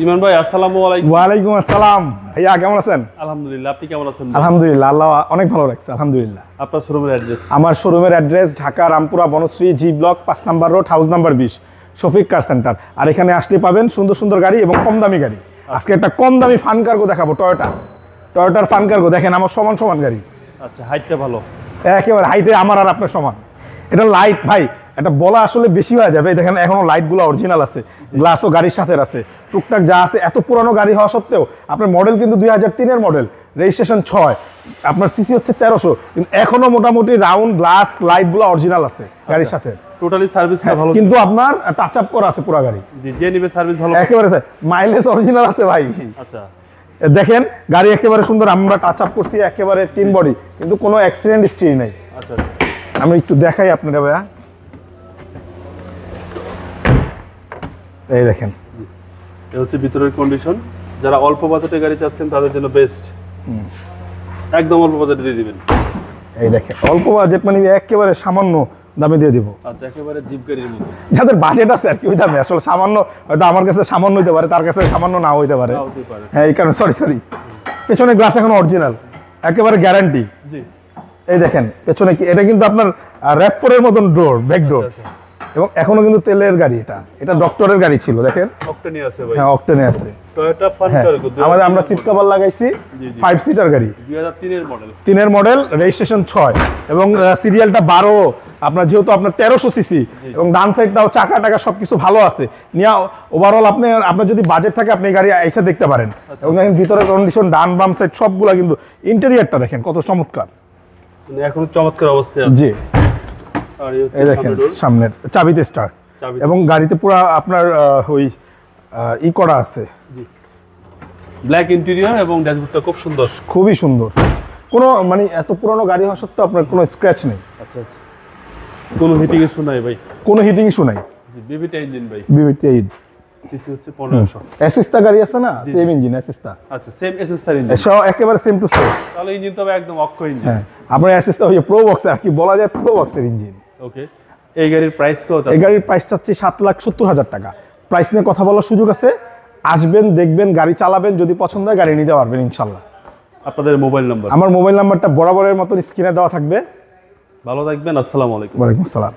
ইমন ভাই আসসালামু আলাইকুম। ওয়ালাইকুম আসসালাম। ভাইয়া কেমন আছেন? আলহামদুলিল্লাহ, আপনি কেমন আছেন? আলহামদুলিল্লাহ, আল্লাহ অনেক ভালো লাগছে আলহামদুলিল্লাহ। আপনার শোরুমের অ্যাড্রেস? আমার শোরুমের address Dhaka Rampura Banasree G block 5 number road, house number 20, Shafiq car center. আর এখানে আসলে পাবেন সুন্দর সুন্দর গাড়ি এবং কম দামি গাড়ি। আজকে একটা কম দামি ফান কার্গো দেখাবো, টয়োটার ফান কার্গো। দেখেন আমার সমান সমান গাড়ি। আচ্ছা, হাইটটা ভালো, একেবারে হাইটে আমার আর আপনার সমান। এটা লাইট ভাই, এটা বলা আসলে বেশি হয়ে যাবে। দেখেন এখনো লাইটগুলো অরিজিনাল আছে, গ্লাসও গাড়ির সাথে আছে, টুকটাক যা আছে। এত পুরানো গাড়ি হওয়া সত্ত্বেও আপনার মডেল কিন্তু 2003-এর মডেল, রেজিস্ট্রেশন 6, আপনার সিসি হচ্ছে 1300, কিন্তু এখনো মোটামুটি রাউন্ড গ্লাস লাইটগুলো অরিজিনাল আছে গাড়ির সাথে। টোটালি সার্ভিসটা ভালো, কিন্তু আপনার টাচ আপ করা আছে পুরো গাড়ি। জি, যে নিবে সার্ভিস ভালো একেবারে স্যার, মাইলেজ অরিজিনাল আছে ভাই। আচ্ছা, দেখেন গাড়ি একেবারে সুন্দর, আমরা টাচ আপ করছি, একেবারে টিন বডি, কিন্তু কোনো অ্যাক্সিডেন্ট হিস্ট্রি নাই। আচ্ছা আচ্ছা, আমি একটু দেখাই আপনারা ভাইয়া, এই দেখেন এটা হচ্ছে ভিতরের কন্ডিশন। যারা অল্প বাজেটে গাড়ি চাচ্ছেন তাদের জন্য বেস্ট, একদম অল্প বাজেটে দিয়ে দিবেন। এই দেখেন অল্প বাজেট মানে একেবারে সামান্য দামে দিয়ে দিব। আচ্ছা, একেবারে জিপ গাড়ির মতো। যাদের বাজেট আছে আর কি, ওই দামে আসলে সামান্য, হয়তো আমার কাছে সামান্য হইতে পারে, তার কাছে সামান্য নাও হইতে পারে। হ্যাঁ, এই কারণে সরি। পেছনে গ্লাস এখন অরিজিনাল, একেবারে গ্যারান্টি। জি, এই দেখেন পেছনে কি, এটা কিন্তু আপনার RAV4-এর মতন ডোর, ব্যাক ডোর। এবং এখনো কিন্তু তেলের গাড়ি, এটা ডক্টরের গাড়ি ছিল। দেখেন অক্টেনে আছে ভাই। হ্যাঁ, অক্টেনে আছে। টয়োটা ফান হ্যাঁ, কার্গো আমরা সিট কভার লাগাইছি, 5 সিটার গাড়ি, 2003-এর মডেল। 3-এর মডেল, রেজিস্ট্রেশন 6, এবং সিরিয়ালটা 12। আপনার যেহেতু আপনার 1300 সিসি, এবং ডান সাইডটাও চাকা টাকা সবকিছু ভালো আছে। নিয়ে ওভারঅল আপনার যদি বাজেট থাকে আপনি এই গাড়ি এসে দেখতে পারেন। এবং দেখেন ভিতরের কন্ডিশন, ডান বাম সাইড সবগুলা কিন্তু, ইন্টেরিয়রটা দেখেন কত চমৎকার, মানে এখন চমৎকার অবস্থায় আছে। জি। আর এই দেখেন সামনের চাবিতে স্টার্ট, এবং গাড়িতে পুরো আপনার ওই করা আছে, ব্ল্যাক ইন্টেরিয়র, এবং ড্যাশবোর্ডটা খুব সুন্দর, খুবই সুন্দর। কোনো মানে এত পুরনো গাড়ি হওয়া সত্ত্বেও আপনার কোনো স্ক্র্যাচ নেই। আচ্ছা আচ্ছা, কোনো হিটিং ইস্যু নাই ভাই, কোনো হিটিং ইস্যু নাই। বিবিটা ইঞ্জিন ভাই, বিবিটি সিসি হচ্ছে 1500। অ্যাসিস্তা গাড়ি আছে না, সেম ইঞ্জিন অ্যাসিস্তা। আচ্ছা, সেম এসএসআর ইঞ্জিন, সব একেবারে সেম টু সেম। তাহলে ইঞ্জিন তবে একদম অক্ষ ইঞ্জিন। হ্যাঁ, আপনার অ্যাসিস্তা হচ্ছে প্রো বক্স, আর কি বলা যায়, প্রো বক্সের ইঞ্জিন। ওকে, এই গাড়ির প্রাইস কত? এই গাড়ির প্রাইস চাচ্ছি 7,70,000 টাকা। প্রাইস নিয়ে কথা বলার সুযোগ আছে, আসবেন, দেখবেন, গাড়ি চালাবেন, যদি পছন্দ হয় গাড়ি নিতে পারবেন ইনশাল্লাহ। আপনাদের মোবাইল নাম্বার? আমার মোবাইল নাম্বারটা বরাবরের মতো স্ক্রিনে দেওয়া থাকবে। ভালো থাকবেন, আসসালামু আলাইকুম। ওয়ালাইকুম আসসালাম।